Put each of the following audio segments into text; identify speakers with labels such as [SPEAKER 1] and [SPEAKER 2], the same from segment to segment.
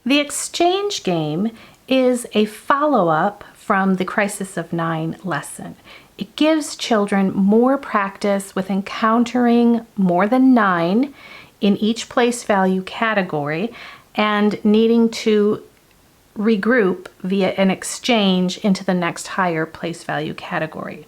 [SPEAKER 1] The exchange game is a follow-up from the Crisis of 9 lesson. It gives children more practice with encountering more than 9 in each place value category and needing to regroup via an exchange into the next higher place value category.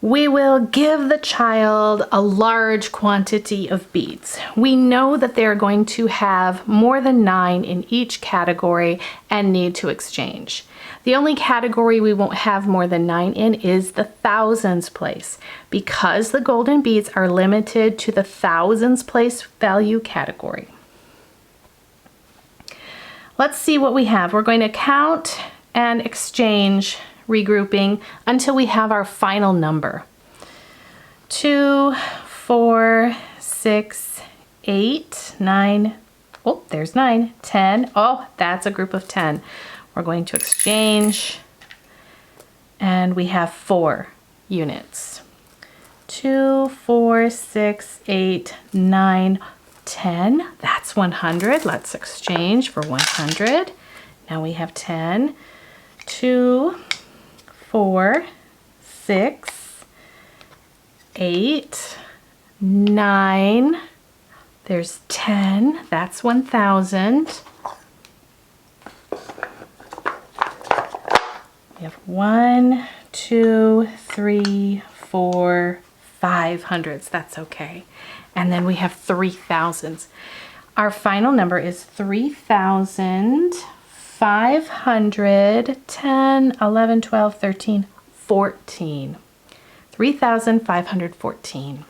[SPEAKER 1] We will give the child a large quantity of beads. We know that they're going to have more than 9 in each category and need to exchange. The only category we won't have more than 9 in is the thousands place, because the golden beads are limited to the thousands place value category. Let's see what we have. We're going to count and exchange, regrouping until we have our final number. 2, 4, 6, 8, 9, oh, there's 9, 10. Oh, that's a group of 10. We're going to exchange, and we have 4 units. 2, 4, 6, 8, 9, 10. That's 100. Let's exchange for 100. Now we have 10. 2, 4, 6, 8, 9. There's 10. That's 1,000. We have 1, 2, 3, 4, 5 hundreds. That's okay. And then we have 3,000s. Our final number is 3,510, 11, 12, 13, 14. 3,514.